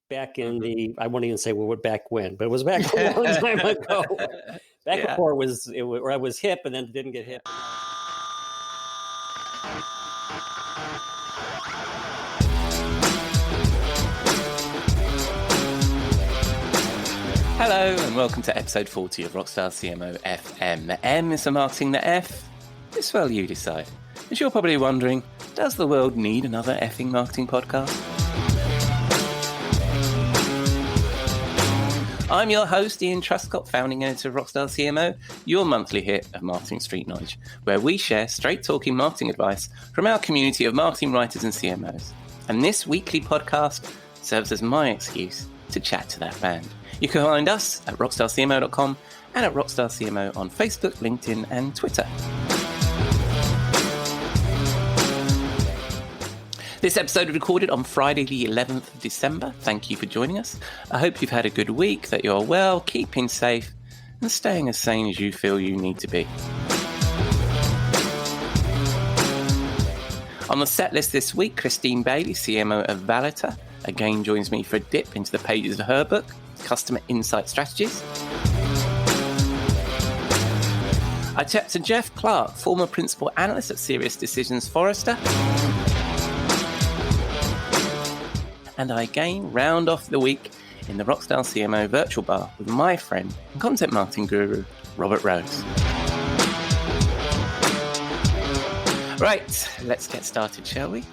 back in the, I won't even say back when, but it was back a long time ago. Before I was hip and then didn't get hip. Hello and welcome to episode 40 of Rockstar CMO FM. The M is for marketing, the F is well you decide. As you're probably wondering, does the world need another effing marketing podcast? I'm your host, Ian Truscott, founding editor of Rockstar CMO, your monthly hit of marketing street knowledge, where we share straight-talking marketing advice from our community of marketing writers and CMOs. And this weekly podcast serves as my excuse to chat to that band. You can find us at rockstarcmo.com and at Rockstar CMO on Facebook, LinkedIn, and Twitter. This episode was recorded on Friday, the 11th of December. Thank you for joining us. I hope you've had a good week, that you're well, keeping safe, and staying as sane as you feel you need to be. On the set list this week, Christine Bailey, CMO of Valita, again joins me for a dip into the pages of her book, Customer Insight Strategies. I chat to Jeff Clark, former Principal Analyst at SiriusDecisions Forrester. And I again round off the week in the Rockstar CMO virtual bar with my friend and content marketing guru, Robert Rose. Right, let's get started, shall we?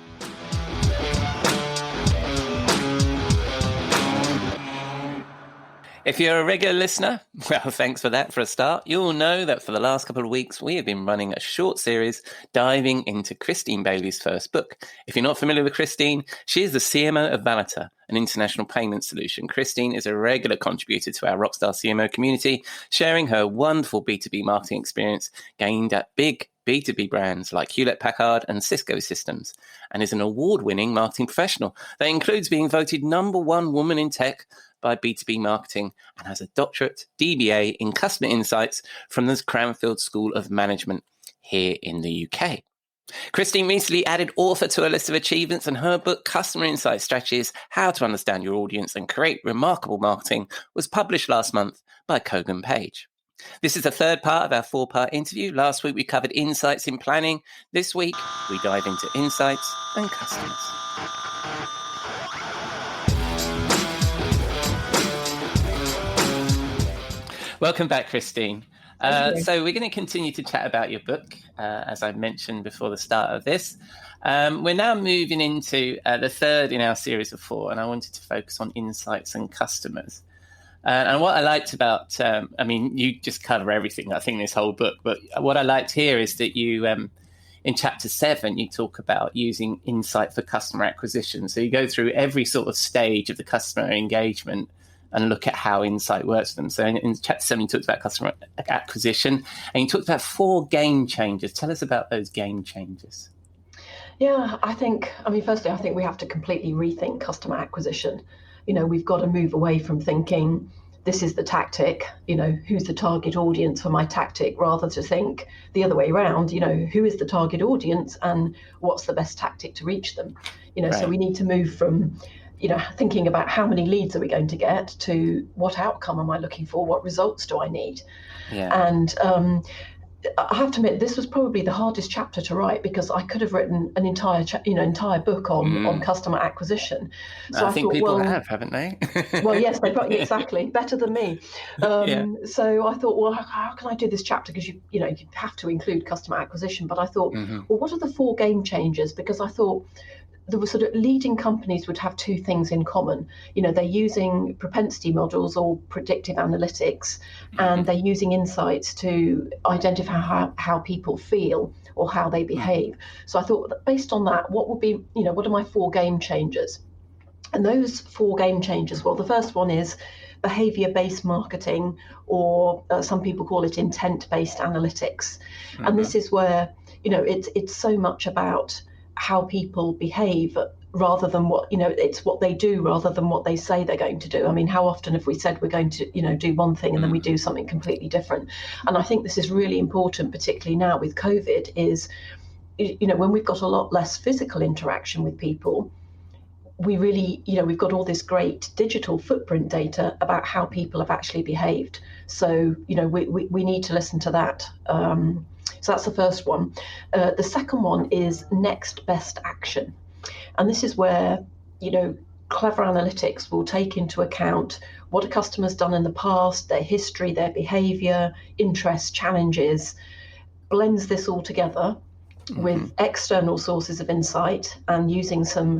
If you're a regular listener, well, thanks for that for a start. You'll know that for the last couple of weeks, we have been running a short series diving into Christine Bailey's first book. If you're not familiar with Christine, she is the CMO of Valita, an international payment solution. Christine is a regular contributor to our Rockstar CMO community, sharing her wonderful B2B marketing experience gained at big B2B brands like Hewlett-Packard and Cisco Systems, and is an award-winning marketing professional that includes being voted #1 woman in tech by B2B Marketing and has a doctorate, DBA, in Customer Insights from the Cranfield School of Management here in the UK. Christine recently added author to her list of achievements, and her book, Customer Insight Strategies, How to Understand Your Audience and Create Remarkable Marketing, was published last month by Kogan Page. This is the third part of our 4-part interview. Last week we covered insights in planning. This week we dive into insights and customers. Welcome back, Christine. So we're going to continue to chat about your book, as I mentioned before the start of this. We're now moving into the third in our series of 4, and I wanted to focus on insights and customers. And what I liked about, you just cover everything, I think, this whole book, but what I liked here is that you, in chapter 7, you talk about using insight for customer acquisition. So you go through every sort of stage of the customer engagement and look at how insight works for them. So in chapter 7, you talked about customer acquisition, and you talked about 4 game changers. Tell us about those game changers. Yeah, firstly, I think we have to completely rethink customer acquisition. We've got to move away from thinking this is the tactic, who's the target audience for my tactic, rather to think the other way around, who is the target audience and what's the best tactic to reach them. Right. So we need to move from thinking about how many leads are we going to get to what outcome am I looking for? What results do I need? Yeah. And I have to admit, this was probably the hardest chapter to write, because I could have written an entire book on customer acquisition. So I think people haven't they? Well, yes, they probably, exactly, better than me. So I thought, well, how can I do this chapter? Because you have to include customer acquisition. But I thought, well, what are the 4 game changers? Because I thought there were sort of leading companies would have 2 things in common. They're using propensity models or predictive analytics, and they're using insights to identify how people feel or how they behave. So I thought that based on that, what would be, what are my 4 game changers? And those 4 game changers, well, the first one is behavior-based marketing, or some people call it intent-based analytics. And this is where, it's so much about how people behave rather than it's what they do rather than what they say they're going to do. I mean, how often have we said we're going to, do one thing and then we do something completely different? And I think this is really important, particularly now with COVID, is, when we've got a lot less physical interaction with people, we really, we've got all this great digital footprint data about how people have actually behaved. So, we need to listen to that. So that's the first one. The second one is next best action. And this is where, clever analytics will take into account what a customer's done in the past, their history, their behavior, interests, challenges, blends this all together with external sources of insight and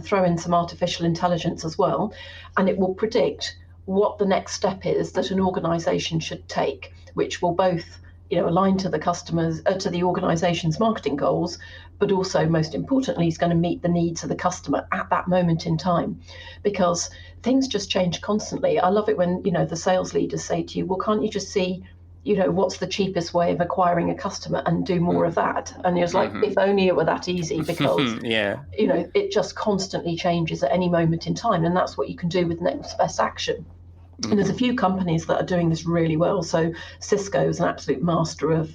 throw in some artificial intelligence as well. And it will predict what the next step is that an organization should take, which will both align to the organization's marketing goals, but also, most importantly, is going to meet the needs of the customer at that moment in time, because things just change constantly. I love it when, the sales leaders say to you, well, can't you just see, what's the cheapest way of acquiring a customer and do more of that? And you're like, if only it were that easy, because, it just constantly changes at any moment in time. And that's what you can do with next best action. And there's a few companies that are doing this really well. So Cisco is an absolute master of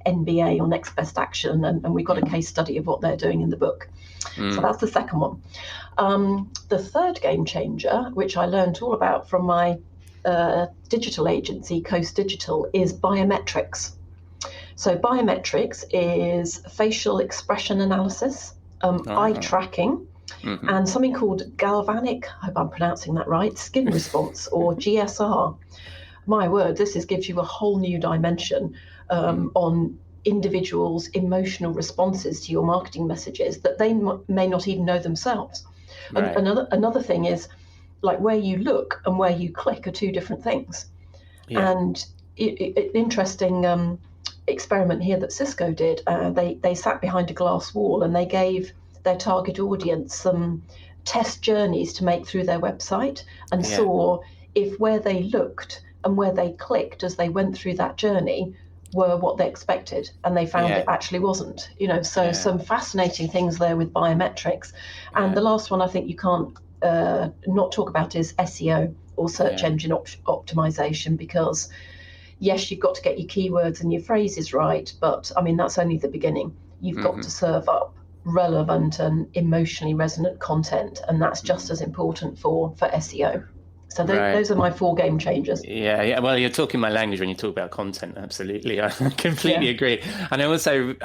NBA, or next best action, and we've got a case study of what they're doing in the book. So that's the second one. The third game changer, which I learned all about from my digital agency, Coast Digital, is biometrics. So biometrics is facial expression analysis, eye tracking, and something called galvanic, I hope I'm pronouncing that right, skin response, or GSR. My word, this gives you a whole new dimension on individuals' emotional responses to your marketing messages that they may not even know themselves. Right. Another thing is, like, where you look and where you click are two different things. Yeah. And interesting experiment here that Cisco did. They sat behind a glass wall and they gave their target audience some test journeys to make through their website, and saw if where they looked and where they clicked as they went through that journey were what they expected, and they found it actually wasn't. Some fascinating things there with biometrics. And the last one I think you can't not talk about is SEO, or search engine optimization, because yes, you've got to get your keywords and your phrases right, but I mean, that's only the beginning. You've got to serve up relevant and emotionally resonant content, and that's just as important for SEO. So those are my 4 game changers. Yeah. Well, you're talking my language when you talk about content. Absolutely, I completely agree. And I also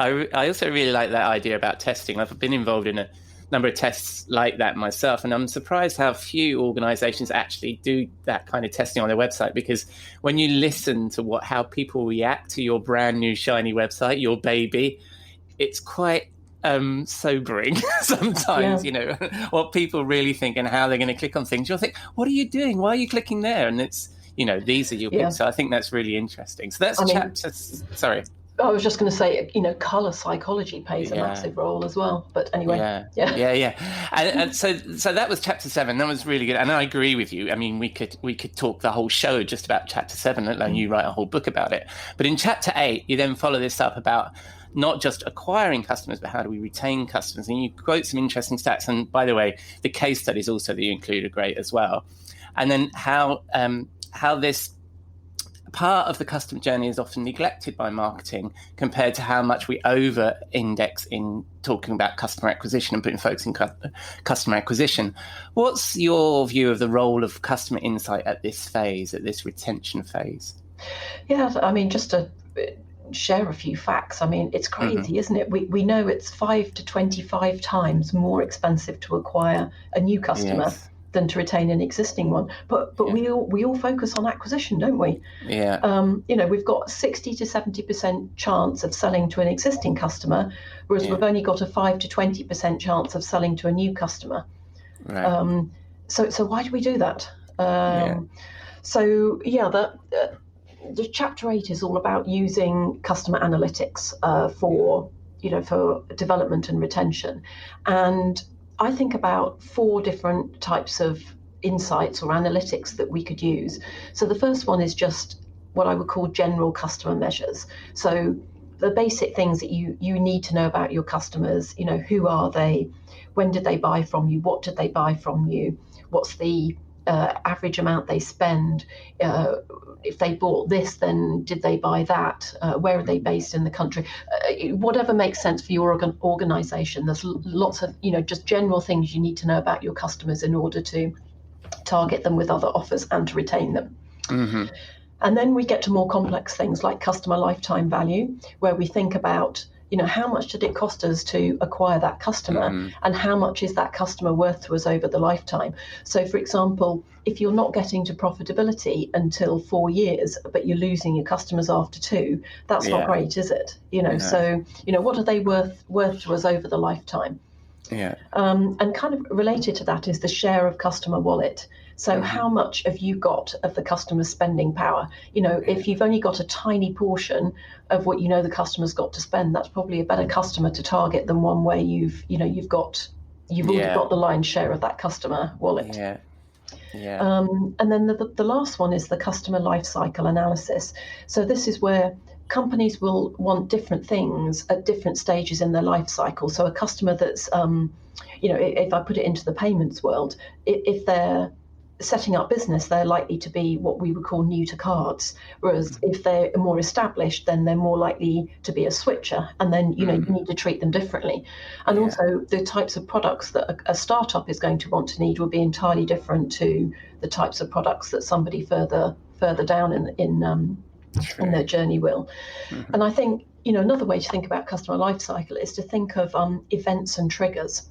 really like that idea about testing. I've been involved in a number of tests like that myself, and I'm surprised how few organizations actually do that kind of testing on their website, because when you listen to how people react to your brand new shiny website, your baby, it's quite sobering sometimes. What people really think and how they're going to click on things. You'll think, what are you doing? Why are you clicking there? And it's, these are your picks. So I think that's really interesting. So that's chapter. Sorry. I was just going to say, color psychology plays a massive role as well. But anyway, And so that was chapter 7. That was really good, and I agree with you. I mean, we could talk the whole show just about chapter 7, let alone you write a whole book about it. But in chapter 8, you then follow this up about not just acquiring customers, but how do we retain customers? And you quote some interesting stats. And by the way, the case studies also that you include are great as well. And then how this part of the customer journey is often neglected by marketing compared to how much we over-index in talking about customer acquisition and putting focus in customer acquisition. What's your view of the role of customer insight at this phase, at this retention phase? Yeah, I mean, just to share a few facts. I mean, it's crazy, isn't it? We know it's 5 to 25 times more expensive to acquire a new customer than to retain an existing one. But we all focus on acquisition, don't we? Yeah. We've got 60 to 70% chance of selling to an existing customer, whereas we've only got a 5 to 20% chance of selling to a new customer. Right. So why do we do that? The chapter 8 is all about using customer analytics for development and retention. And I think about 4 different types of insights or analytics that we could use. So the first one is just what I would call general customer measures. So the basic things that you need to know about your customers, who are they, when did they buy from you, what did they buy from you, what's the average amount they spend. If they bought this, then did they buy that? Where are they based in the country? Whatever makes sense for your organization. There's lots of, just general things you need to know about your customers in order to target them with other offers and to retain them. Mm-hmm. And then we get to more complex things like customer lifetime value, where we think about, how much did it cost us to acquire that customer, and how much is that customer worth to us over the lifetime? So, for example, if you're not getting to profitability until 4 years, but you're losing your customers after 2, that's not great, is it? So, what are they worth to us over the lifetime? Yeah. And kind of related to that is the share of customer wallet. So how much have you got of the customer's spending power? If you've only got a tiny portion of what the customer's got to spend, that's probably a better customer to target than one where you've already got the lion's share of that customer wallet. Yeah. Yeah. And then the last one is the customer life cycle analysis. So this is where companies will want different things at different stages in their life cycle. So a customer that's, if I put it into the payments world, if they're setting up business, they're likely to be what we would call new to cards. Whereas if they're more established, then they're more likely to be a switcher. And then, you need to treat them differently. And also the types of products that a startup is going to want to need will be entirely different to the types of products that somebody further down in their journey will. And I think, another way to think about customer life cycle is to think of events and triggers.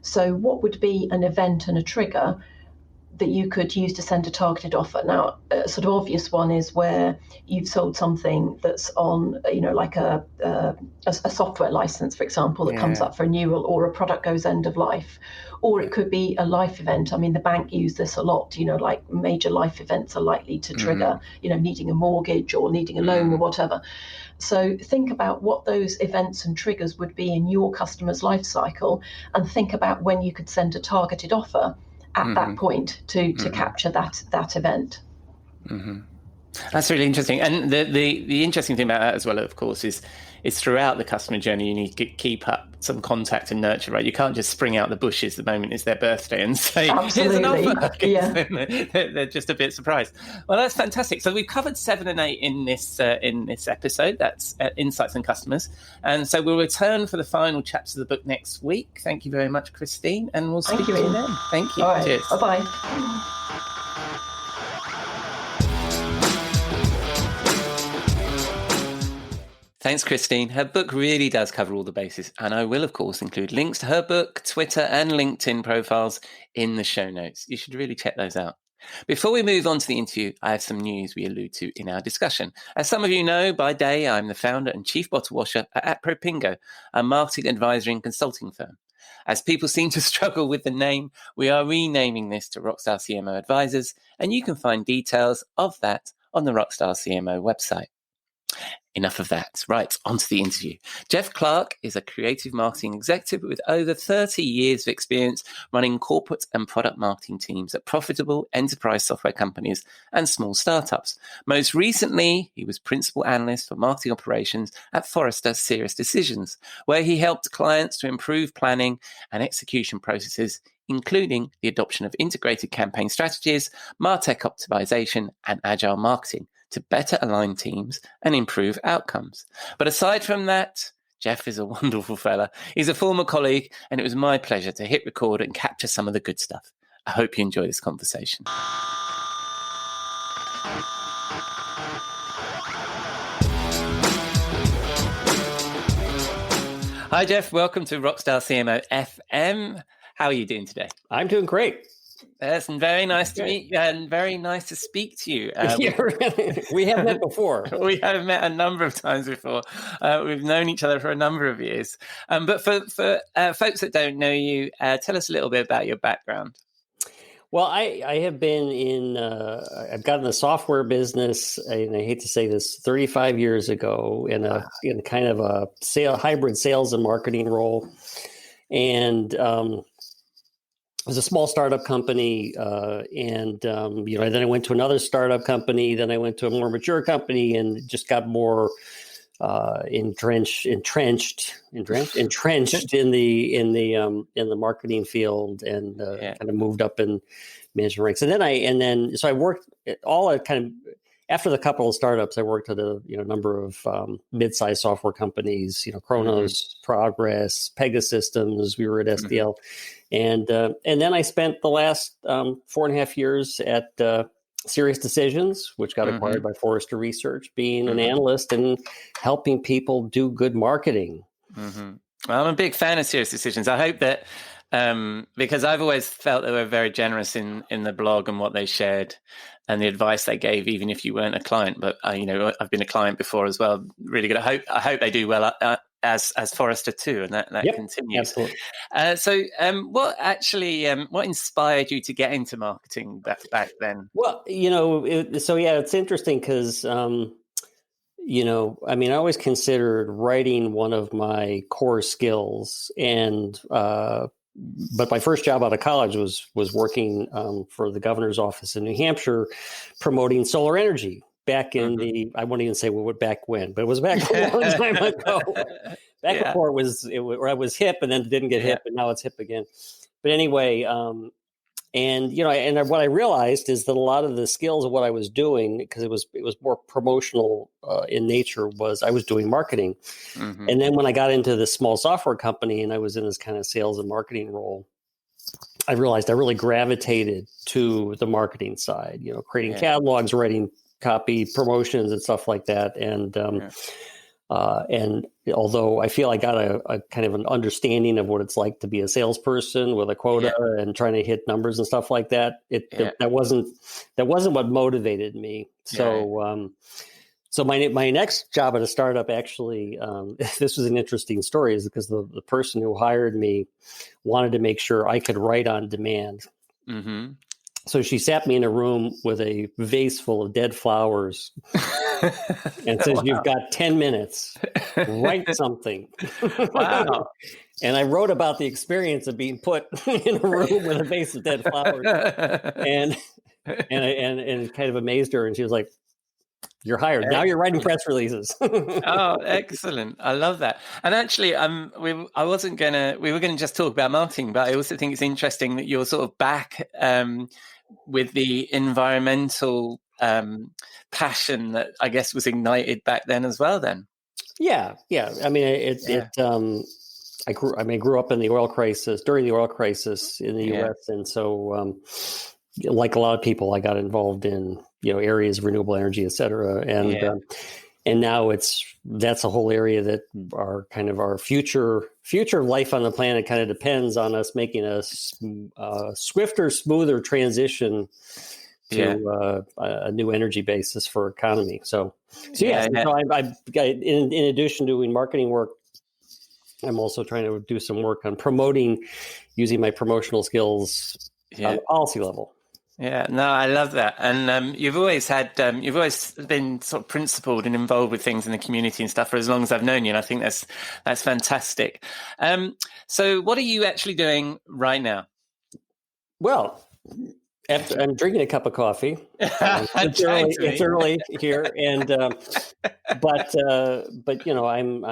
So what would be an event and a trigger that you could use to send a targeted offer? Now, a sort of obvious one is where you've sold something that's on, like a software license, for example, that comes up for renewal, or a product goes end of life. Or it could be a life event. I mean, the bank use this a lot, like major life events are likely to trigger, needing a mortgage or needing a loan or whatever. So think about what those events and triggers would be in your customer's life cycle, and think about when you could send a targeted offer at that point to capture that event. That's really interesting. And the interesting thing about that as well, of course, is throughout the customer journey, you need to keep up some contact and nurture, right? You can't just spring out the bushes the moment it's their birthday and say, Absolutely. Here's an offer. Yeah. They're just a bit surprised. Well, that's fantastic. So we've covered 7 and 8 in this episode. That's Insights on Customers. And so we'll return for the final chapters of the book next week. Thank you very much, Christine. And we'll speak to you then. Thank you. All right. Cheers. Bye-bye. Thanks, Christine. Her book really does cover all the bases, and I will, of course, include links to her book, Twitter, and LinkedIn profiles in the show notes. You should really check those out. Before we move on to the interview, I have some news we allude to in our discussion. As some of you know, by day, I'm the founder and chief bottle washer at Propingo, a marketing advisory and consulting firm. As people seem to struggle with the name, we are renaming this to Rockstar CMO Advisors, and you can find details of that on the Rockstar CMO website. Enough of that. Right, on to the interview. Jeff Clark is a creative marketing executive with over 30 years of experience running corporate and product marketing teams at profitable enterprise software companies and small startups. Most recently, he was Principal Analyst for Marketing Operations at Forrester SiriusDecisions, where he helped clients to improve planning and execution processes, including the adoption of integrated campaign strategies, MarTech optimization, and agile marketing, to better align teams and improve outcomes. But aside from that, Jeff is a wonderful fella. He's a former colleague, and it was my pleasure to hit record and capture some of the good stuff. I hope you enjoy this conversation. Hi, Jeff. Welcome to Rockstar CMO FM. How are you doing today? I'm doing great. Yes, and very nice to meet you, and very nice to speak to you. We have met before. We have met a number of times before. We've known each other for a number of years. But for folks that don't know you, tell us a little bit about your background. Well, I have been I've gotten the software business, and I hate to say this, 35 years ago in kind of a hybrid sales and marketing role. And it was a small startup company, and then I went to another startup company. Then I went to a more mature company, and just got more entrenched in the marketing field, and kind of moved up in management ranks. And then so I worked all at kind of after the couple of startups. I worked at a number of mid-sized software companies. Kronos, Progress, Pegasystems. We were at SDL, and then I spent the last 4.5 years at SiriusDecisions, which got acquired by Forrester Research, being an analyst and helping people do good marketing. Well, I'm a big fan of SiriusDecisions. I hope that because I've always felt they were very generous in the blog and what they shared and the advice they gave, even if you weren't a client. But I've been a client before as well. Really good. I hope they do well as Forrester too, and that continues. Absolutely. What inspired you to get into marketing back then? Well, it's interesting because I always considered writing one of my core skills, and but my first job out of college was working for the governor's office in New Hampshire, promoting solar energy. Back in I won't even say back when, but it was back a long time ago. Before it was hip, and then it didn't get hip, and now it's hip again. But anyway, and what I realized is that a lot of the skills of what I was doing, because it was more promotional in nature, was I was doing marketing. And then when I got into this small software company and I was in this kind of sales and marketing role, I realized I really gravitated to the marketing side, creating catalogs, writing copy, promotions, and stuff like that. And although I feel I got a kind of an understanding of what it's like to be a salesperson with a quota and trying to hit numbers and stuff like that, that wasn't what motivated me. So so my next job at a startup, actually, this was an interesting story, is because the person who hired me wanted to make sure I could write on demand. So she sat me in a room with a vase full of dead flowers and says, "You've got 10 minutes, write something." Wow. And I wrote about the experience of being put in a room with a vase of dead flowers, and it kind of amazed her. And she was like, "You're hired. Now you're writing press releases." Oh, excellent. I love that. And actually, we were going to just talk about marketing, but I also think it's interesting that you're sort of back with the environmental passion that I guess was ignited back then as well then. Yeah. I mean, I grew up in the oil crisis, during the oil crisis in the U.S. And so, like a lot of people, I got involved in, areas of renewable energy, et cetera. And now that's a whole area that our future life on the planet kind of depends on us making a swifter, smoother transition to a new energy basis for economy. So in addition to doing marketing work, I'm also trying to do some work on promoting, using my promotional skills on the policy level. Yeah, no, I love that. And you've always been sort of principled and involved with things in the community and stuff for as long as I've known you. And I think that's fantastic. So what are you actually doing right now? Well, I'm drinking a cup of coffee. It's early here, and but I'm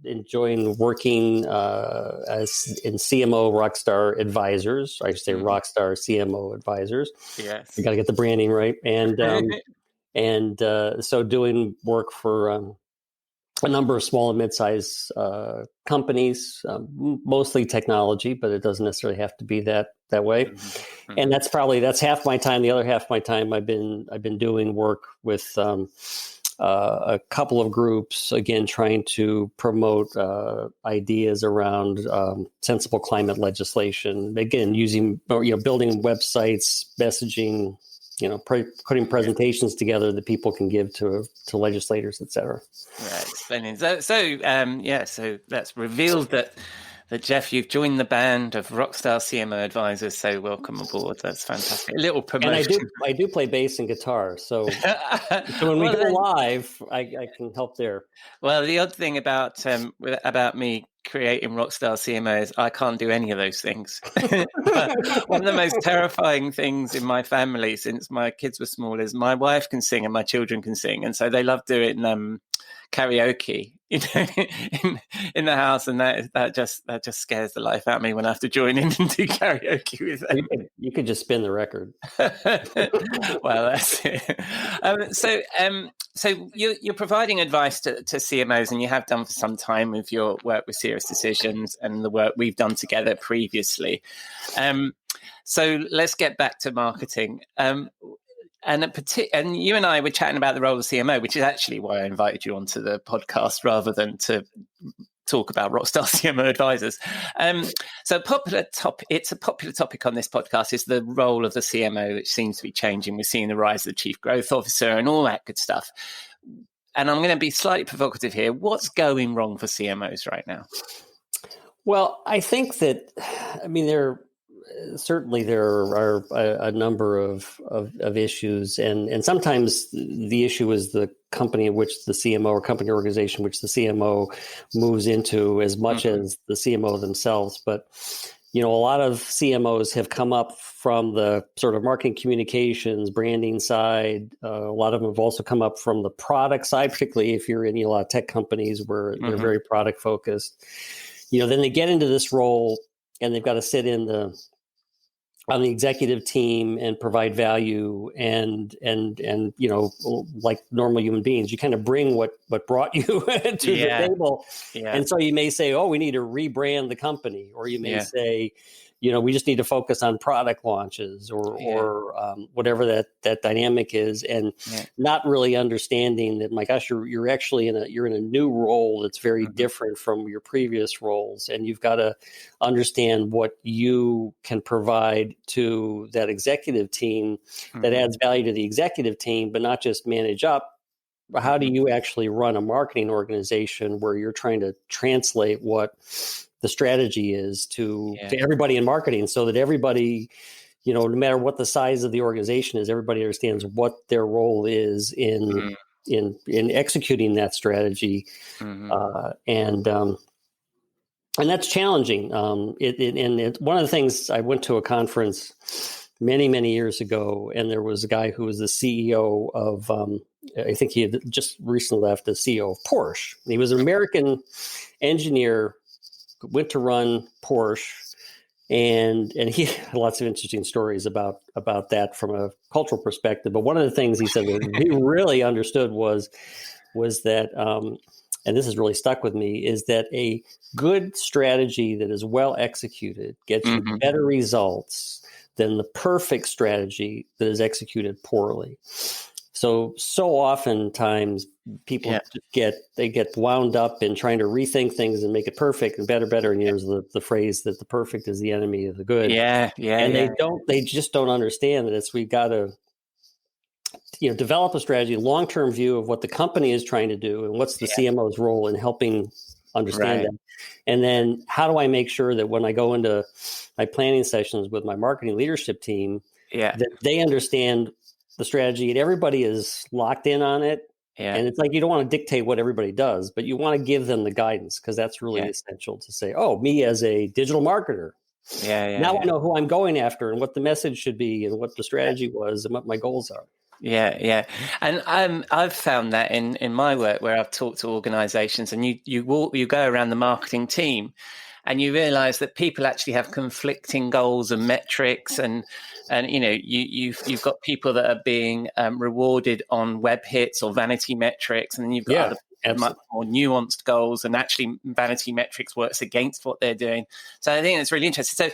enjoying working as in CMO Rockstar Advisors. I should say Rockstar CMO Advisors. Yes, you got to get the branding right, and so doing work for a number of small and mid-sized companies, mostly technology, but it doesn't necessarily have to be that way. And that's half my time. The other half of my time, I've been doing work with a couple of groups, again, trying to promote ideas around sensible climate legislation. Again, using building websites, messaging, putting presentations together that people can give to legislators, et cetera. Right, splendid. So that's revealed that Jeff, you've joined the band of Rockstar CMO Advisors. So welcome aboard. That's fantastic. A little promotion. And I do play bass and guitar. So when we go live, I can help there. Well, the odd thing about me creating Rockstar CMO is I can't do any of those things. One of the most terrifying things in my family since my kids were small is my wife can sing and my children can sing. And so they love doing karaoke, in the house, and that just scares the life out of me when I have to join in and do karaoke with them. You could just spin the record. Well, that's it. So you're providing advice to CMOs, and you have done for some time with your work with SiriusDecisions and the work we've done together previously. So let's get back to marketing. And you and I were chatting about the role of CMO, which is actually why I invited you onto the podcast rather than to talk about Rockstar CMO advisors. So it's a popular topic on this podcast is the role of the CMO, which seems to be changing. We're seeing the rise of the chief growth officer and all that good stuff. And I'm going to be slightly provocative here. What's going wrong for CMOs right now? Well, I think that, there are a number of issues, and sometimes the issue is the company in which the CMO or company organization which the CMO moves into as much as the CMO themselves. But, a lot of CMOs have come up from the sort of marketing communications, branding side. A lot of them have also come up from the product side, particularly if you're in a lot of tech companies where they're very product focused. Then they get into this role and they've got to sit on the executive team and provide value and like normal human beings, you kind of bring what brought you to the table. Yeah. And so you may say, we need to rebrand the company, or you may say, we just need to focus on product launches or whatever that dynamic is, and not really understanding that, my gosh, you're actually you're in a new role that's very different from your previous roles, and you've got to understand what you can provide to that executive team that adds value to the executive team, but not just manage up. How do you actually run a marketing organization where you're trying to translate what the strategy is to everybody in marketing, so that everybody, no matter what the size of the organization is, everybody understands what their role is in executing that strategy. And that's challenging. One of the things, I went to a conference many years ago, and there was a guy who was the CEO of, I think he had just recently left, the CEO of Porsche. He was an American engineer, went to run Porsche, and he had lots of interesting stories about that from a cultural perspective. But one of the things he said that he really understood was that, and this has really stuck with me, is that a good strategy that is well executed gets you better results than the perfect strategy that is executed poorly. So oftentimes people get wound up in trying to rethink things and make it perfect and better. And here's the phrase that the perfect is the enemy of the good. They just don't understand that we've got to, develop a strategy, long-term view of what the company is trying to do and what's the CMO's role in helping understand that. And then how do I make sure that when I go into my planning sessions with my marketing leadership team, that they understand the strategy and everybody is locked in on it. And it's like, you don't want to dictate what everybody does, but you want to give them the guidance, because that's really essential to say, me as a digital marketer, now I know who I'm going after and what the message should be and what the strategy was and what my goals are. And I've found that in my work where I've talked to organizations, and you go around the marketing team, and you realize that people actually have conflicting goals and metrics, and you've got people that are being rewarded on web hits or vanity metrics, and then you've got other much more nuanced goals, and actually vanity metrics works against what they're doing. So I think it's really interesting.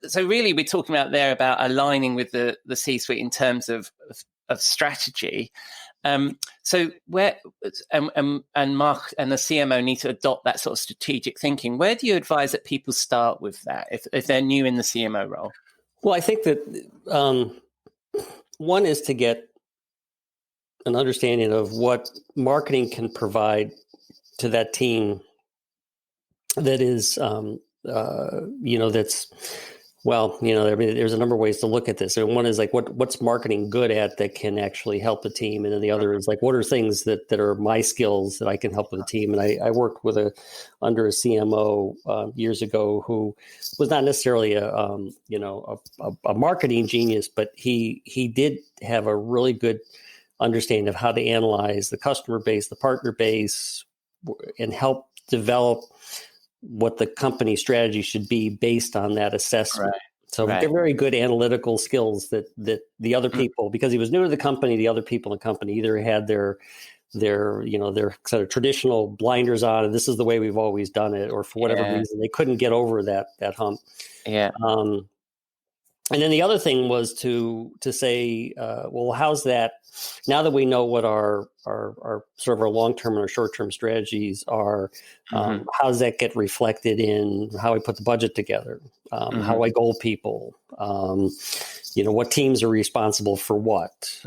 So really, we're talking about aligning with the C-suite in terms of strategy. So where and Mark and the CMO need to adopt that sort of strategic thinking. Where do you advise that people start with that if they're new in the CMO role? Well, I think that one is to get an understanding of what marketing can provide to that team that is, there's a number of ways to look at this. And one is like, what's marketing good at that can actually help the team? And then the other is like, what are things that are my skills that I can help with the team? And I worked under a CMO years ago who was not necessarily a marketing genius, but he did have a really good understanding of how to analyze the customer base, the partner base, and help develop what the company strategy should be based on that assessment. Right. So they're very good analytical skills that the other people, because he was new to the company, the other people in the company either had their sort of traditional blinders on, and this is the way we've always done it, or for whatever reason they couldn't get over that hump. Yeah. And then the other thing was to say, well, how's that? Now that we know what our sort of our long-term and our short-term strategies are, how does that get reflected in how we put the budget together? How I goal people? What teams are responsible for what?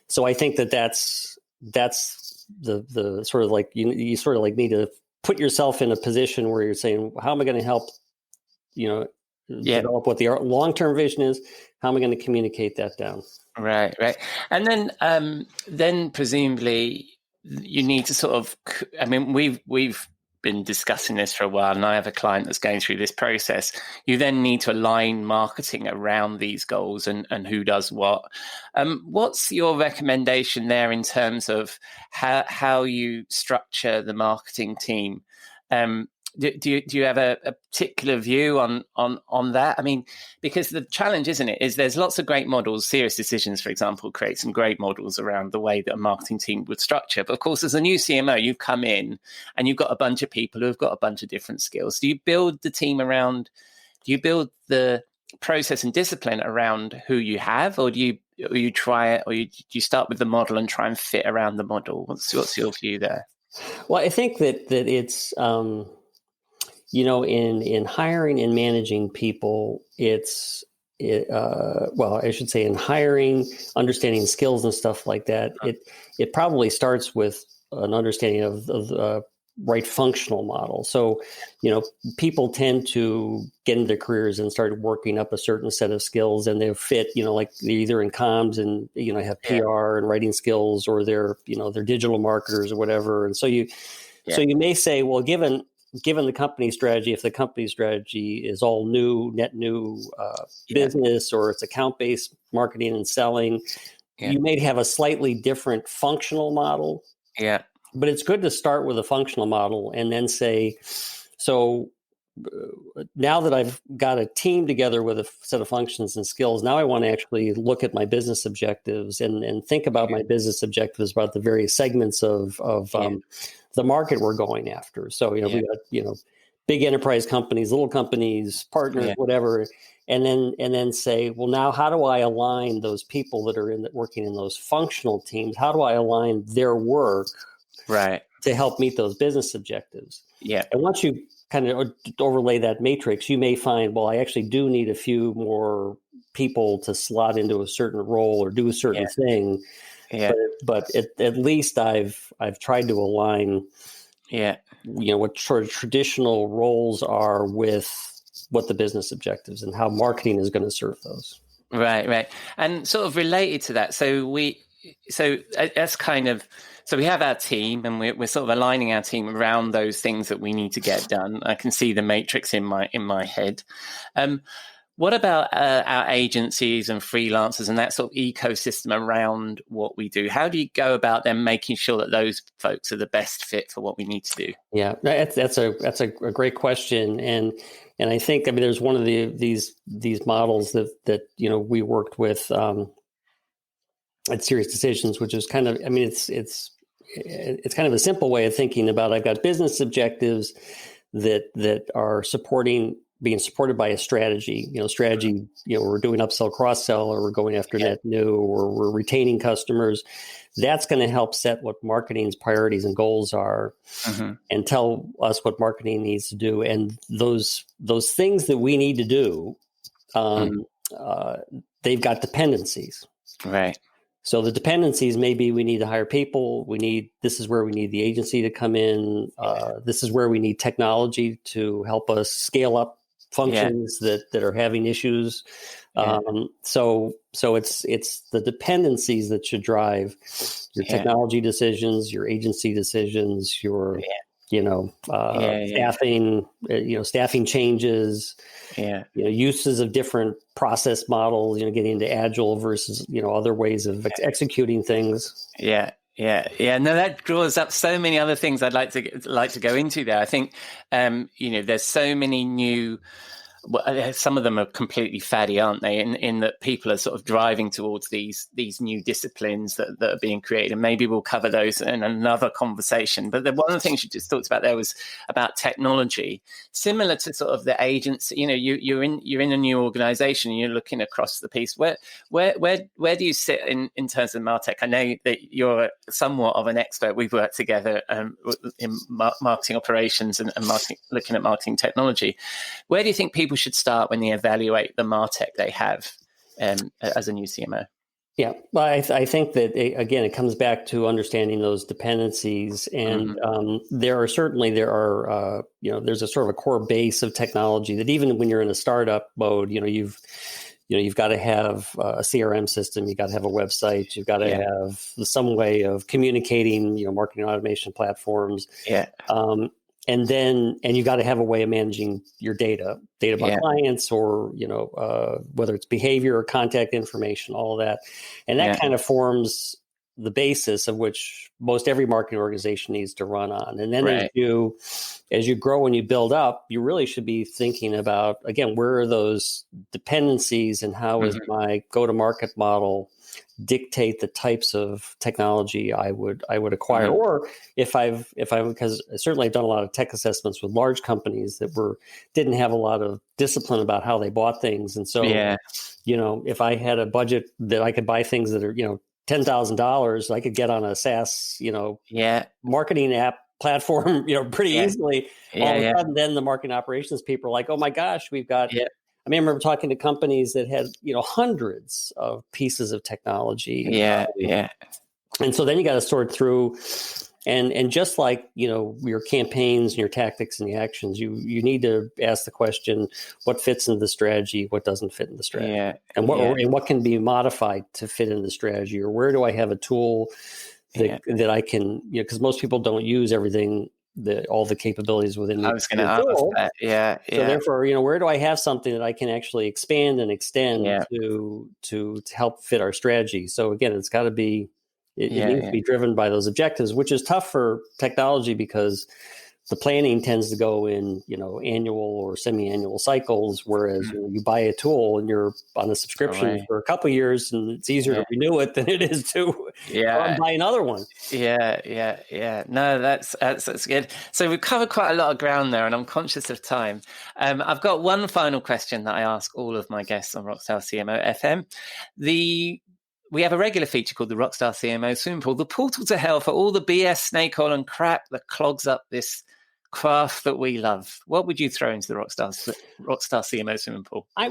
So I think that's the sort of like you sort of like need to put yourself in a position where you're saying, how am I going to help? Develop what the long-term vision is. How am I going to communicate that down? Right. And then presumably you need to sort of, I mean, we've been discussing this for a while, and I have a client that's going through this process. You then need to align marketing around these goals and who does what. What's your recommendation there in terms of how you structure the marketing team? Do you have a particular view on that? I mean, because the challenge, isn't it, is there's lots of great models. SiriusDecisions, for example, creates some great models around the way that a marketing team would structure. But of course, as a new CMO, you've come in and you've got a bunch of people who've got a bunch of different skills. Do you build the team around? Do you build the process and discipline around who you have, or do you try it, or do you start with the model and try and fit around the model? What's your view there? Well, I think that it's. In hiring and managing people, I should say in hiring, understanding skills and stuff like that, it probably starts with an understanding of the right functional model. So, people tend to get into their careers and start working up a certain set of skills, and they fit, like they're either in comms and, have PR and writing skills, or they're digital marketers or whatever. And so you may say, well, given the company strategy, if the company strategy is all net new business, or it's account-based marketing and selling, you may have a slightly different functional model. Yeah. But it's good to start with a functional model and then say, so now that I've got a team together with a set of functions and skills, now I want to actually look at my business objectives and think about my business objectives about the various segments of the market we're going after. So, we got, big enterprise companies, little companies, partners, whatever. And then say, well, now how do I align those people that are working in those functional teams? How do I align their work to help meet those business objectives? Yeah. And once you kind of overlay that matrix, you may find, well, I actually do need a few more people to slot into a certain role or do a certain thing. Yeah. But at least I've tried to align, what sort of traditional roles are with what the business objectives and how marketing is going to serve those. Right. And sort of related to that, so we have our team, and we're sort of aligning our team around those things that we need to get done. I can see the matrix in my head. What about our agencies and freelancers and that sort of ecosystem around what we do? How do you go about them making sure that those folks are the best fit for what we need to do? Yeah, that's a great question, and I think there's one of these models that we worked with at SiriusDecisions, which is kind of it's kind of a simple way of thinking about. I've got business objectives that are being supported by a strategy. We're doing upsell, cross-sell, or we're going after net new, or we're retaining customers. That's going to help set what marketing's priorities and goals are, and tell us what marketing needs to do. And those things that we need to do, they've got dependencies. Right. So the dependencies may be we need to hire people. This is where we need the agency to come in. This is where we need technology to help us scale up functions that are having issues. So it's the dependencies that should drive your technology decisions, your agency decisions, your staffing changes, uses of different process models, getting into agile versus, other ways of executing things. Yeah. Yeah. No, that draws up so many other things I'd like to go into there. I think, there's so many new. Well, some of them are completely faddy, aren't they? In that people are sort of driving towards these new disciplines that are being created, and maybe we'll cover those in another conversation. But one of the things you just talked about there was about technology, similar to sort of the agency. You're in a new organization, and you're looking across the piece. Where do you sit in terms of MarTech? I know that you're somewhat of an expert. We've worked together in marketing operations and marketing, looking at marketing technology. Where do you think people should start when they evaluate the MarTech they have as a new CMO? Yeah, well, I think that, again, it comes back to understanding those dependencies. And there's a sort of a core base of technology that even when you're in a startup mode, you've got to have a CRM system, you've got to have a website, you've got to have some way of communicating, marketing automation platforms. Yeah. And you got to have a way of managing your data about clients, or, whether it's behavior or contact information, all of that. And that kind of forms the basis of which most every marketing organization needs to run on. And then as you grow and you build up, you really should be thinking about, again, where are those dependencies, and how is my go-to-market model dictate the types of technology I would acquire, or because certainly I've done a lot of tech assessments with large companies that didn't have a lot of discipline about how they bought things, and so if I had a budget that I could buy things that are $10,000, I could get on a SaaS marketing app platform pretty easily. All of a sudden, then the marketing operations people are like, oh my gosh, we've got. I remember talking to companies that had, hundreds of pieces of technology. And so then you got to sort through, and just like, your campaigns and your tactics and the actions, you need to ask the question, what fits into the strategy, what doesn't fit in the strategy, and what can be modified to fit in the strategy, or where do I have a tool that I can, because most people don't use everything, all the capabilities within. I was going to ask that. So therefore, where do I have something that I can actually expand and extend to help fit our strategy? So again, it's got to be, it needs to be driven by those objectives, which is tough for technology because the planning tends to go in, annual or semi-annual cycles, whereas you buy a tool and you're on a subscription for a couple of years, and it's easier to renew it than it is to buy another one. No, that's good. So we've covered quite a lot of ground there, and I'm conscious of time. I've got one final question that I ask all of my guests on Rockstar CMO FM. We have a regular feature called the Rockstar CMO Swimming Pool, the portal to hell for all the BS, snake oil, and crap that clogs up this craft that we love. What would you throw into the Rockstar CMO Swimming Pool? I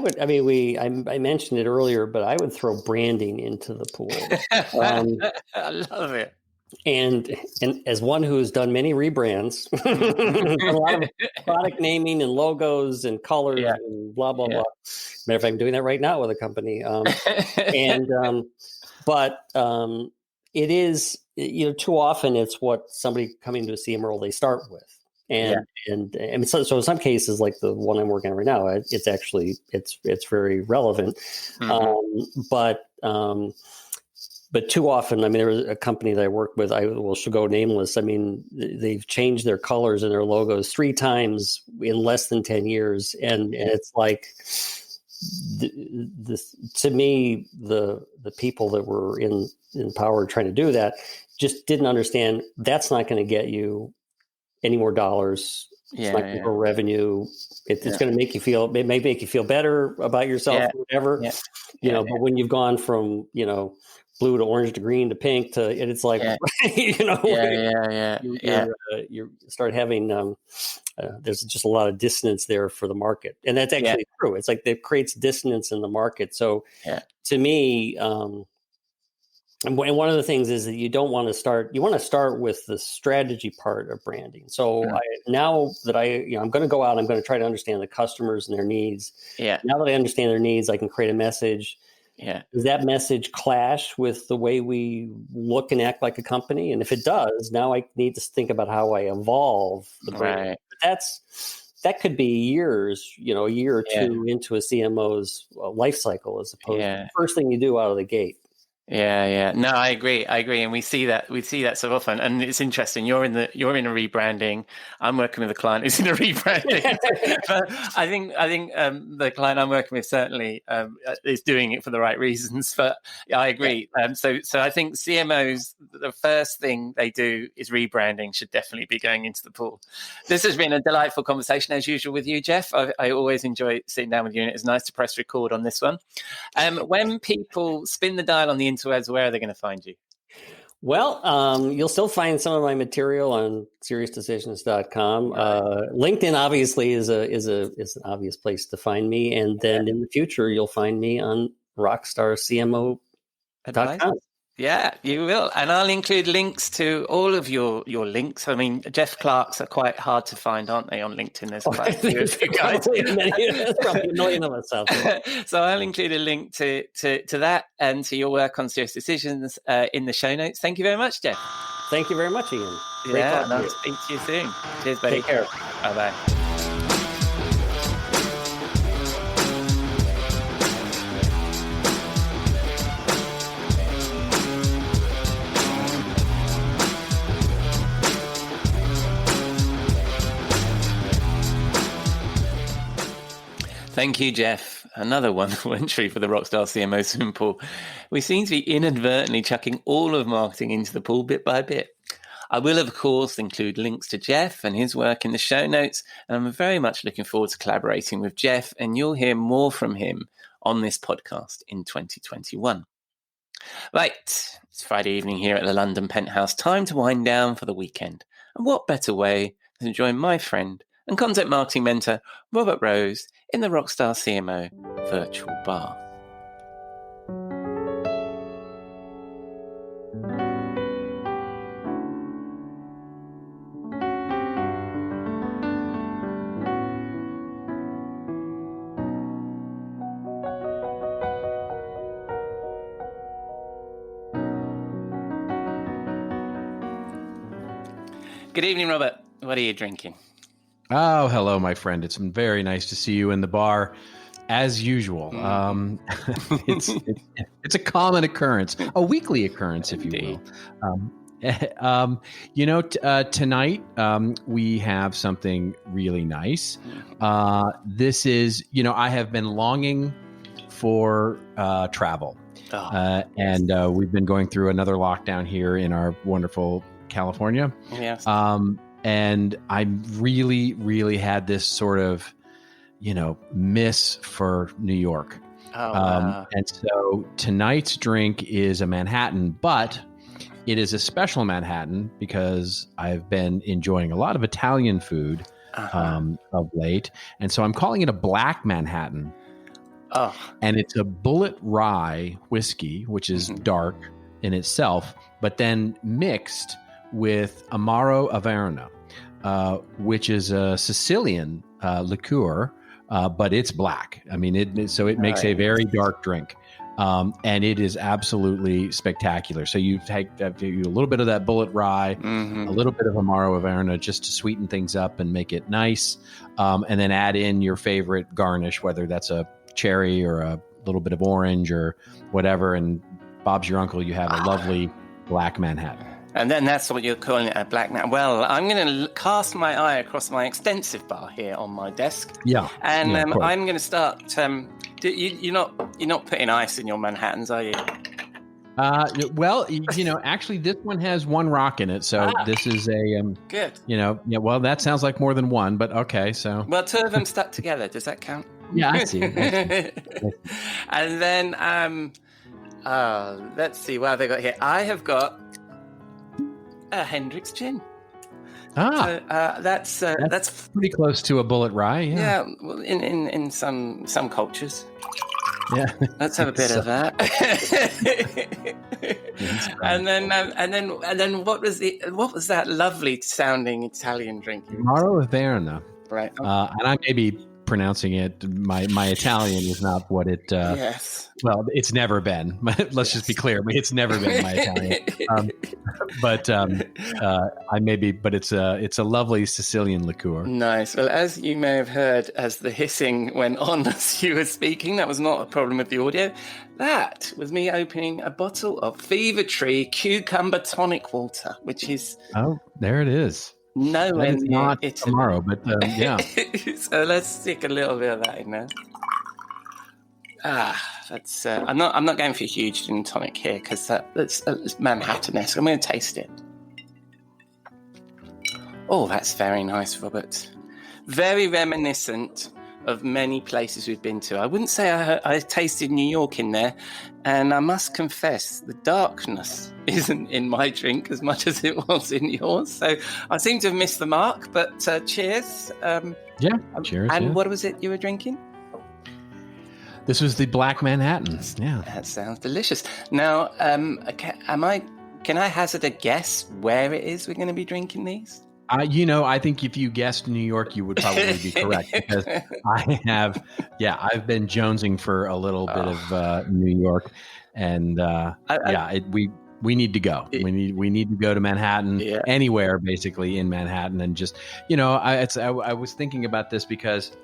mentioned it earlier, but I would throw branding into the pool. I love it. And as one who's done many rebrands, a lot of product naming and logos and colors and blah, blah, blah. Matter of fact, I'm doing that right now with a company. But it is, too often it's what somebody coming to a CM role they start with. And so in some cases, like the one I'm working on right now, it's actually, it's very relevant. But too often, there was a company that I worked with, should go nameless. They've changed their colors and their logos 3 times in less than 10 years. And it's like, to me, the people that were in power trying to do that just didn't understand that's not going to get you any more dollars. It's not going to grow revenue. It's going to make you feel, it may make you feel better about yourself or whatever, but when you've gone from, blue to orange to green to pink to, and it's like, you start having, there's just a lot of dissonance there for the market. And that's actually true. It's like it creates dissonance in the market. So to me, and one of the things is that you want to start with the strategy part of branding. So now that I'm going to go out, I'm going to try to understand the customers and their needs. Now that I understand their needs, I can create a message. Does that message clash with the way we look and act like a company? And if it does, now I need to think about how I evolve the brand. But that could be years, a year or two into a CMO's life cycle, as opposed to the first thing you do out of the gate. Yeah. No, I agree. And we see that so often. And it's interesting. You're in a rebranding. I'm working with a client who's in a rebranding. But I think the client I'm working with certainly is doing it for the right reasons. But yeah, I agree. So I think CMOs, the first thing they do is rebranding should definitely be going into the pool. This has been a delightful conversation as usual with you, Jeff. I always enjoy sitting down with you, and it's nice to press record on this one. When people spin the dial on the interwebs, where are they going to find you? Well, you'll still find some of my material on SiriusDecisions.com. LinkedIn obviously is an obvious place to find me, and then in the future you'll find me on Rockstar CMO.com. Yeah, you will. And I'll include links to all of your links. I mean, Jeff Clark's are quite hard to find, aren't they, on LinkedIn? There's quite a few guys. There's probably a million of us out there. So I'll include a link to that and to your work on Serious Decisions in the show notes. Thank you very much, Jeff. Thank you very much, Ian. Great talking to you. I'll speak to you soon. Cheers, buddy. Take care. Bye-bye. Thank you, Jeff. Another wonderful entry for the Rockstar CMO swimming pool. We seem to be inadvertently chucking all of marketing into the pool bit by bit. I will, of course, include links to Jeff and his work in the show notes, and I'm very much looking forward to collaborating with Jeff, and you'll hear more from him on this podcast in 2021. Right, it's Friday evening here at the London Penthouse. Time to wind down for the weekend. And what better way than to join my friend and content marketing mentor, Robert Rose, in the Rockstar CMO virtual bar. Good evening, Robert. What are you drinking? Oh, hello, my friend. It's been very nice to see you in the bar, as usual. It's a common occurrence, a weekly occurrence, if you will. Tonight we have something really nice. This is, I have been longing for travel, and we've been going through another lockdown here in our wonderful California. Yes. And I really, really had this sort of, miss for New York. Wow. And so tonight's drink is a Manhattan, but it is a special Manhattan because I've been enjoying a lot of Italian food of late. And so I'm calling it a black Manhattan. Oh. And it's a bullet rye whiskey, which is dark in itself, but then mixed with Amaro Averna, which is a Sicilian liqueur, but it's black. I mean, it makes a very dark drink, and it is absolutely spectacular. So you take a little bit of that bullet rye, a little bit of Amaro Averna, just to sweeten things up and make it nice, and then add in your favorite garnish, whether that's a cherry or a little bit of orange or whatever. And Bob's your uncle. You have a lovely black Manhattan. And then that's what you're calling it, a black man. Well, I'm going to cast my eye across my extensive bar here on my desk. Yeah. And I'm going to start. You're not putting ice in your Manhattans, are you? Well, actually, this one has one rock in it, so this is a good. Well, that sounds like more than one, but okay. So well, two of them stuck together. Does that count? Yeah, I see. And then let's see what have they got here. I have got a Hendrick's gin. So, that's pretty close to a bullet rye. Yeah, well, in some cultures. Yeah, let's have a bit of that. and then what was that lovely sounding Italian drink? Amaro Averna. Right. And I may be pronouncing it. My Italian is not what it. Yes. Well, it's never been. Let's just be clear. It's never been my Italian. I may be, but it's a lovely Sicilian liqueur. Nice. Well, as you may have heard, as the hissing went on as you were speaking, that was not a problem with the audio. That was me opening a bottle of Fever Tree Cucumber Tonic Water, which is there it is. Nowhere near not Italy. Tomorrow, but yeah. So let's stick a little bit of that in there. That's. I'm not going for a huge gin and tonic here because that's Manhattan-esque. I'm going to taste it. Oh, that's very nice, Robert. Very reminiscent of many places we've been to. I wouldn't say I tasted New York in there, and I must confess the darkness isn't in my drink as much as it was in yours. So I seem to have missed the mark. But cheers. Cheers. And what was it you were drinking? This was the Black Manhattan. Yeah, that sounds delicious. Now, can I hazard a guess where it is we're going to be drinking these? I think if you guessed New York, you would probably be correct because I've been jonesing for a little bit of New York, and we need to go. We need to go to Manhattan, anywhere basically in Manhattan, and just I was thinking about this because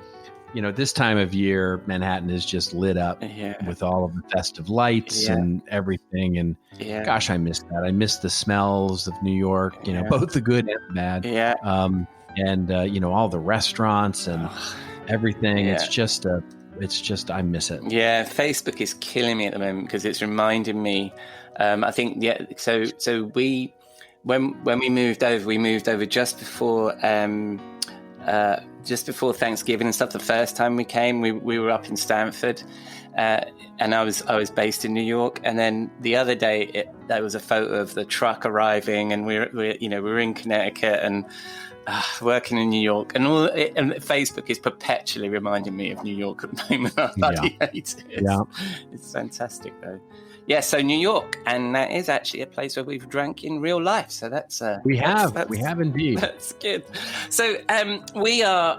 this time of year Manhattan is just lit up with all of the festive lights and everything, and gosh, I miss that. I miss the smells of New York, both the good and the bad. And all the restaurants and everything. It's just I miss it. Yeah, Facebook is killing me at the moment because it's reminding me. I think So we when we moved over just before Thanksgiving and stuff. The first time we came, we were up in Stanford, and I was based in New York. And then the other day, there was a photo of the truck arriving, and we were in Connecticut and working in New York, and and Facebook is perpetually reminding me of New York at the moment. I bloody hate it. It's fantastic though. Yeah, so New York, and that is actually a place where we've drank in real life. So that's we have indeed. That's good. So we are.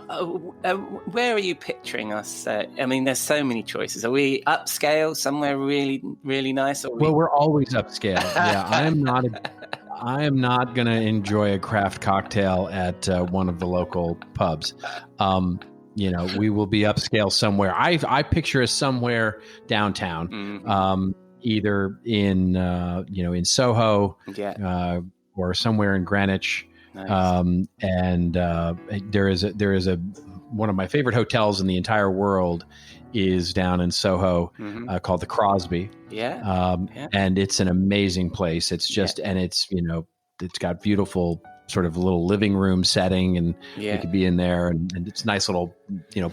Where are you picturing us? There's so many choices. Are we upscale somewhere really, really nice? Well, we're always upscale. Yeah, I am not going to enjoy a craft cocktail at one of the local pubs. We will be upscale somewhere. I picture us somewhere downtown. Mm-hmm. Either in in Soho, or somewhere in Greenwich. Nice. There is one of my favorite hotels in the entire world is down in Soho, called the Crosby. And it's an amazing place. It's just and it's it's got beautiful sort of little living room setting, and you could be in there, and it's a nice little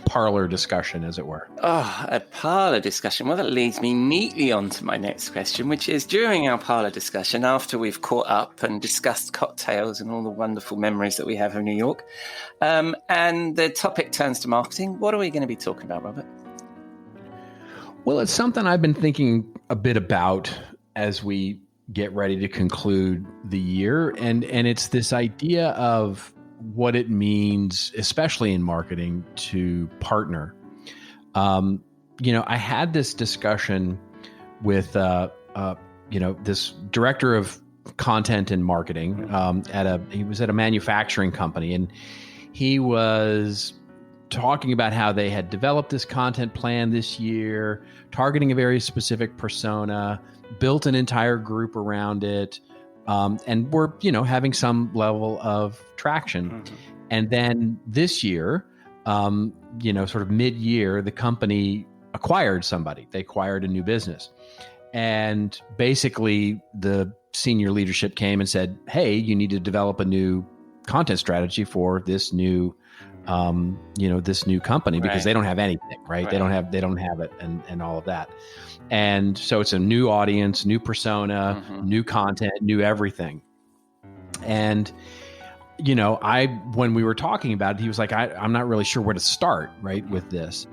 parlor discussion, as it were. Oh, a parlor discussion. Well, that leads me neatly on to my next question, which is during our parlor discussion, after we've caught up and discussed cocktails and all the wonderful memories that we have of New York, and the topic turns to marketing, what are we going to be talking about, Robert? Well, it's something I've been thinking a bit about as we get ready to conclude the year. And it's this idea of what it means, especially in marketing, to partner. I had this discussion with, this director of content and marketing he was at a manufacturing company, and he was talking about how they had developed this content plan this year, targeting a very specific persona, built an entire group around it, and we're having some level of traction. Mm-hmm. And then this year, sort of mid-year, the company acquired somebody. They acquired a new business, and basically the senior leadership came and said, "Hey, you need to develop a new content strategy for this new this new company, because they don't have anything, right? They don't have it and all of that." And so it's a new audience, new persona, new content, new everything. And, when we were talking about it, he was like, I'm not really sure where to start, right, with this.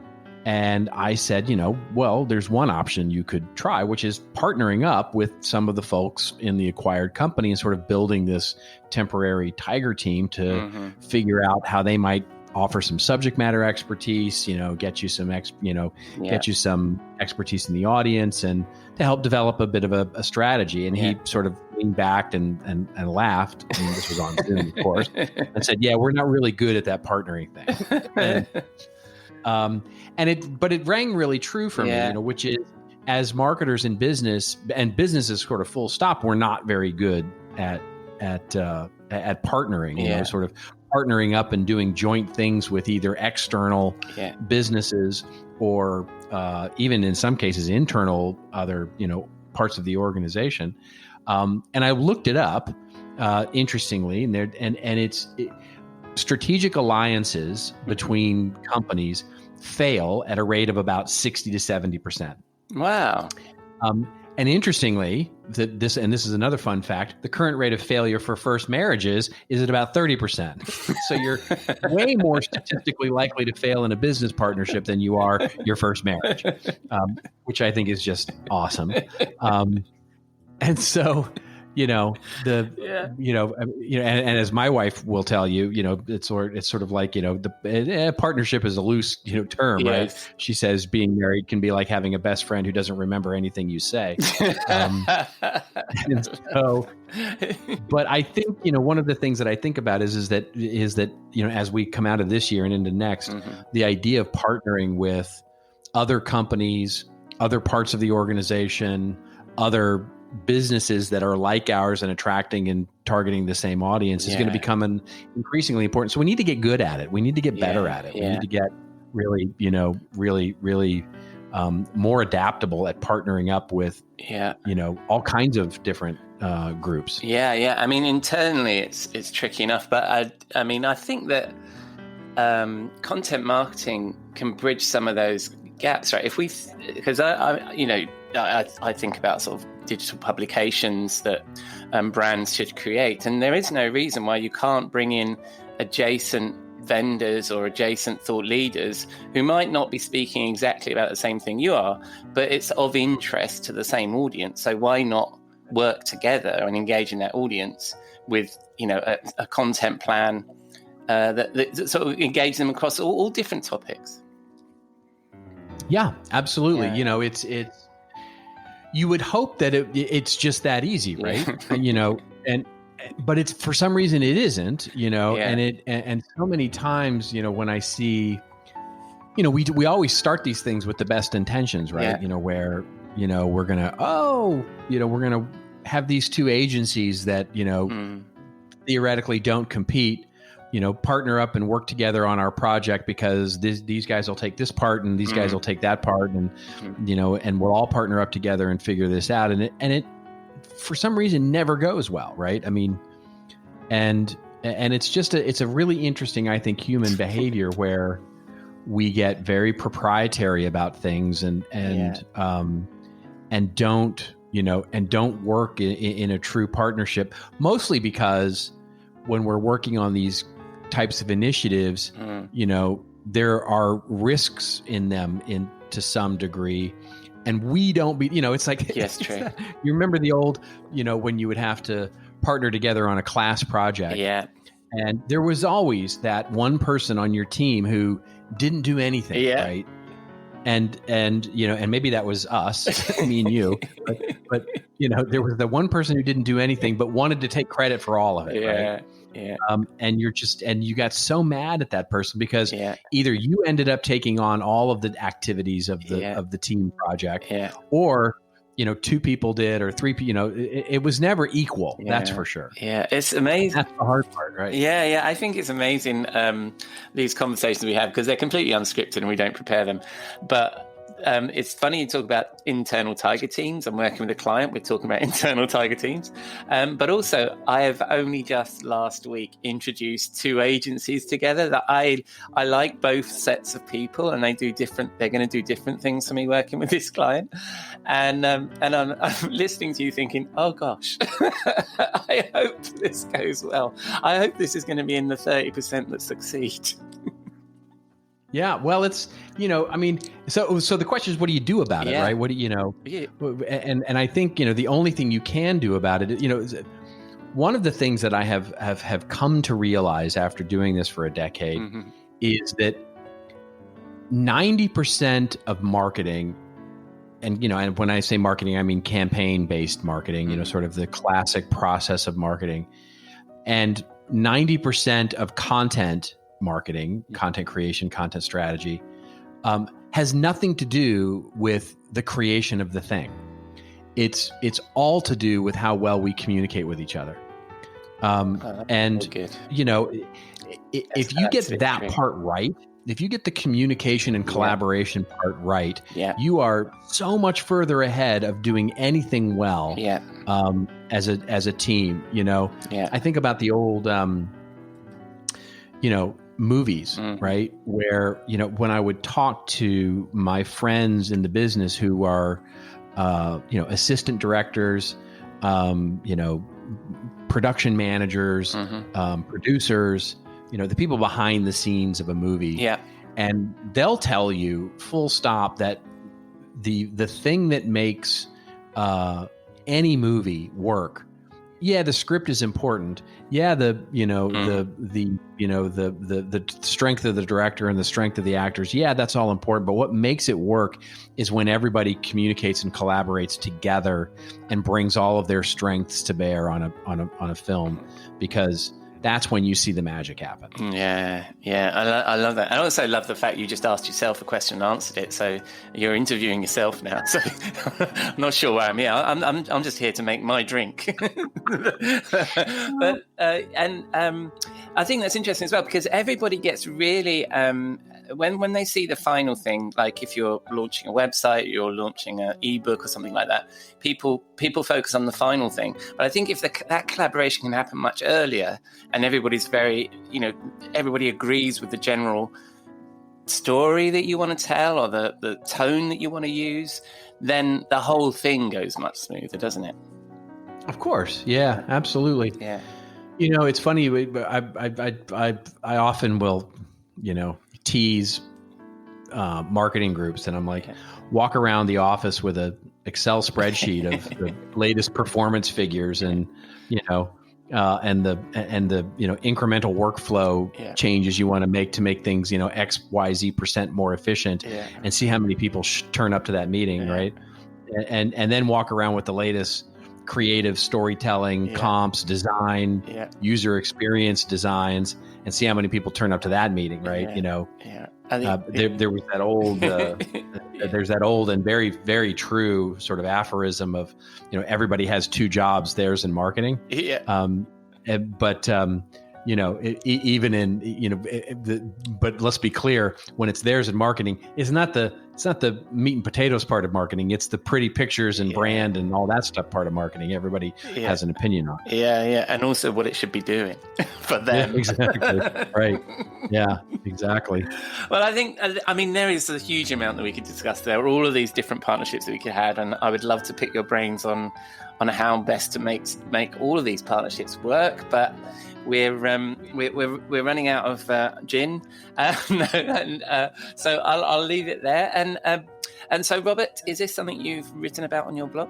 And I said, well, there's one option you could try, which is partnering up with some of the folks in the acquired company and sort of building this temporary tiger team to figure out how they might offer some subject matter expertise, get you some get you some expertise in the audience, and to help develop a bit of a strategy. And he sort of leaned back and laughed. I mean, this was on Zoom, of course, and said, "Yeah, we're not really good at that partnering thing." But it rang really true for me, which is, as marketers in business, and business is sort of full stop, we're not very good at partnering, sort of partnering up and doing joint things with either external businesses or even in some cases internal other parts of the organization. And I looked it up, interestingly, and it's strategic alliances between companies fail at a rate of about 60 to 70%. Wow. And interestingly, this is another fun fact, the current rate of failure for first marriages is at about 30%. So you're way more statistically likely to fail in a business partnership than you are your first marriage, which I think is just awesome. And so, and as my wife will tell you, it's sort of like, the partnership is a loose, term, right? She says being married can be like having a best friend who doesn't remember anything you say. And so, but I think, one of the things that I think about is that, as we come out of this year and into next, the idea of partnering with other companies, other parts of the organization, other businesses that are like ours and attracting and targeting the same audience is going to become increasingly important. So we need to get good at it. We need to get better at it. We need to get really, really more adaptable at partnering up with, all kinds of different groups. Yeah. I mean, internally it's tricky enough, but I think that content marketing can bridge some of those gaps, right? Because I think about sort of digital publications that brands should create, and there is no reason why you can't bring in adjacent vendors or adjacent thought leaders who might not be speaking exactly about the same thing you are, but it's of interest to the same audience. So why not work together and engage in that audience with a content plan that sort of engage them across all different topics? Yeah, absolutely. It's you would hope that it's just that easy, right? But it's, for some reason it isn't, and so many times, when I see, we always start these things with the best intentions, right? Where, we're going to have these two agencies that, theoretically don't compete, partner up and work together on our project because these guys will take this part and these guys will take that part, and and we'll all partner up together and figure this out. And it for some reason never goes well, right? I mean, and it's just it's a really interesting, I think, human behavior where we get very proprietary about things and don't work in a true partnership, mostly because when we're working on these types of initiatives, there are risks in them to some degree, and we don't be, it's like, yes, true. You remember the old, when you would have to partner together on a class project, and there was always that one person on your team who didn't do anything, right? And maybe that was us, me and you, but there was the one person who didn't do anything but wanted to take credit for all of it, right? Yeah. And you got so mad at that person because either you ended up taking on all of the activities of the team project, or two people did, or three people. It was never equal. That's for sure. Yeah, it's amazing. That's the hard part, right? Yeah. I think it's amazing, these conversations we have, because they're completely unscripted and we don't prepare them. But it's funny you talk about internal tiger teams. I'm working with a client. We're talking about internal tiger teams. But also, I have only just last week introduced two agencies together that I like both sets of people, and they're going to do different things for me working with this client. And I'm listening to you thinking, oh gosh, I hope this goes well. I hope this is going to be in the 30% that succeed. Yeah, well, it's, so the question is, what do you do about it, right? What do and I think, the only thing you can do about it, one of the things that I have come to realize after doing this for a decade is that 90% of marketing, and and when I say marketing, I mean campaign-based marketing, sort of the classic process of marketing, and 90% of content marketing, content creation, content strategy, has nothing to do with the creation of the thing. It's all to do with how well we communicate with each other. And good. If you get that part right, if you get the communication and collaboration part right, you are so much further ahead of doing anything well as a team. I think about the old movies, right? Where, when I would talk to my friends in the business who are assistant directors, production managers, producers, the people behind the scenes of a movie. Yeah. And they'll tell you full stop that the thing that makes any movie work, the script is important. The strength of the director and the strength of the actors. That's all important. But what makes it work is when everybody communicates and collaborates together and brings all of their strengths to bear on a film, because that's when you see the magic happen. Yeah. I love that. I also love the fact you just asked yourself a question and answered it. So you're interviewing yourself now. So I'm not sure why I'm here. I'm just here to make my drink. But I think that's interesting as well, because everybody gets really when they see the final thing, like if you're launching a website, you're launching an ebook or something like that, people focus on the final thing. But I think if that collaboration can happen much earlier, and everybody's everybody agrees with the general story that you want to tell, or the tone that you want to use, then the whole thing goes much smoother, doesn't it? Of course. Yeah, absolutely. Yeah. It's funny. I often will, tease marketing groups, and I'm like, walk around the office with a Excel spreadsheet of the latest performance figures, and and the incremental workflow changes you want to make things X, Y, Z% more efficient, and see how many people turn up to that meeting, right? And then walk around with the latest creative storytelling, comps, design, user experience designs, and see how many people turn up to that meeting, right? There was that old, there's that old and very, very true sort of aphorism of, everybody has two jobs, theirs and marketing. Even in, but let's be clear, when it's theirs in marketing, it's not the meat and potatoes part of marketing. It's the pretty pictures and brand and all that stuff part of marketing. Everybody has an opinion on it. Yeah. And also what it should be doing for them. Yeah, exactly. Right. Yeah, exactly. Well, I mean, there is a huge amount that we could discuss there. All of these different partnerships that we could have, and I would love to pick your brains on how best to make all of these partnerships work. But we're running out of gin, so I'll leave it there. And so, Robert, is this something you've written about on your blog?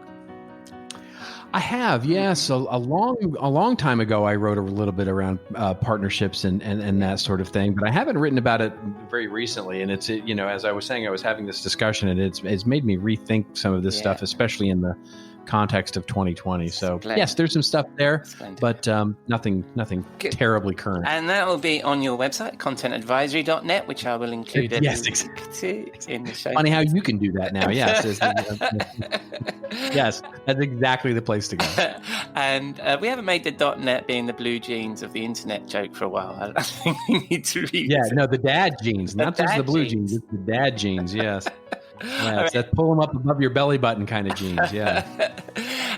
I have, yes. A long time ago, I wrote a little bit around partnerships and that sort of thing, but I haven't written about it very recently. And it's as I was saying, I was having this discussion, and it's made me rethink some of this stuff, especially in the context of 2020. So yes, there's some stuff there, but nothing terribly current. And that will be on your website, contentadvisory.net, which I will include in the show. Funny how you can do that now. Yes. Yes, that's exactly the place to go. And we haven't made the .net being the blue jeans of the internet joke for a while. I think we need to revisit. No, the dad jeans, not just the blue jeans. It's the dad jeans, yes. Yeah, it's that pull them up above your belly button kind of jeans, yeah.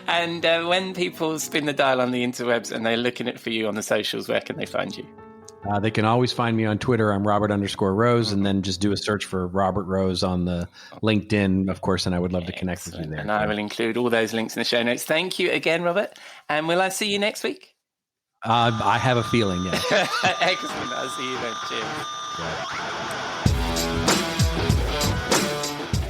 And when people spin the dial on the interwebs and they're looking for you on the socials, where can they find you? They can always find me on Twitter. I'm Robert_Rose, and then just do a search for Robert Rose on the LinkedIn, of course, and I would love to connect with you there. And I will include all those links in the show notes. Thank you again, Robert. And will I see you next week? I have a feeling, yes. Excellent. I'll see you then. Cheers. Yeah.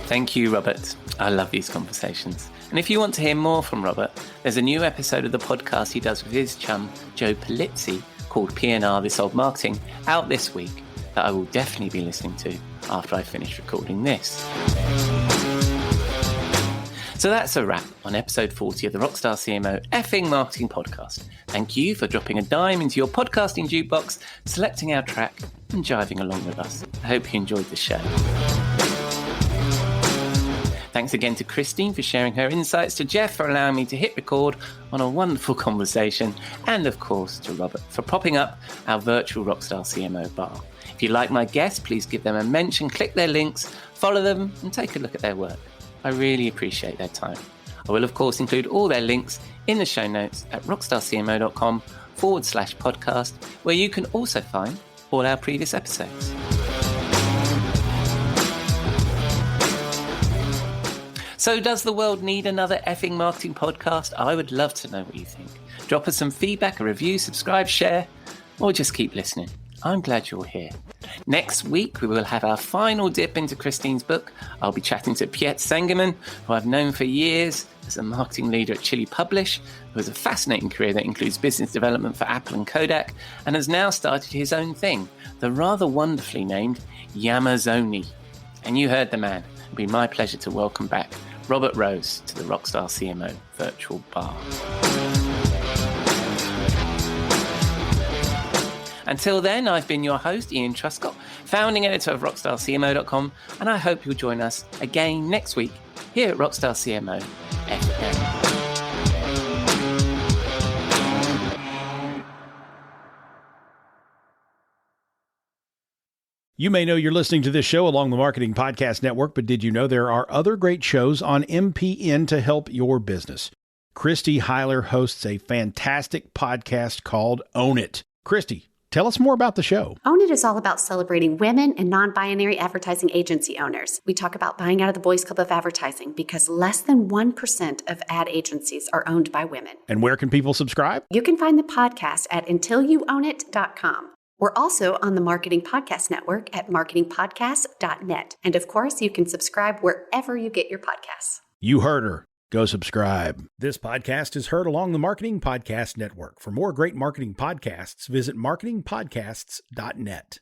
Thank you, Robert. I love these conversations. And if you want to hear more from Robert, there's a new episode of the podcast he does with his chum, Joe Polizzi, called P&R This Old Marketing, out this week. that I will definitely be listening to after I finish recording this. So that's a wrap on episode 40 of the Rockstar CMO effing marketing podcast. Thank you for dropping a dime into your podcasting jukebox, selecting our track, and jiving along with us. I hope you enjoyed the show. Thanks again to Christine for sharing her insights, to Jeff for allowing me to hit record on a wonderful conversation, and of course to Robert for propping up our virtual Rockstar CMO bar. If you like my guests, please give them a mention, click their links, follow them, and take a look at their work. I really appreciate their time. I will, of course, include all their links in the show notes at rockstarcmo.com/podcast, where you can also find all our previous episodes. So does the world need another effing marketing podcast? I would love to know what you think. Drop us some feedback, a review, subscribe, share, or just keep listening. I'm glad you're here. Next week, we will have our final dip into Christine's book. I'll be chatting to Piet Sengerman, who I've known for years as a marketing leader at Chili Publish, who has a fascinating career that includes business development for Apple and Kodak, and has now started his own thing, the rather wonderfully named Yamazoni. And you heard the man. It'll be my pleasure to welcome back Robert Rose to the Rockstar CMO virtual bar. Until then, I've been your host, Ian Truscott, founding editor of RockstarCMO.com, and I hope you'll join us again next week here at Rockstar CMO FM. You may know you're listening to this show along the Marketing Podcast Network, but did you know there are other great shows on MPN to help your business? Christy Heiler hosts a fantastic podcast called Own It. Christy, tell us more about the show. Own It is all about celebrating women and non-binary advertising agency owners. We talk about buying out of the Boys Club of Advertising because less than 1% of ad agencies are owned by women. And where can people subscribe? You can find the podcast at untilyouownit.com. We're also on the Marketing Podcast Network at marketingpodcast.net. And of course, you can subscribe wherever you get your podcasts. You heard her. Go subscribe. This podcast is heard along the Marketing Podcast Network. For more great marketing podcasts, visit marketingpodcasts.net.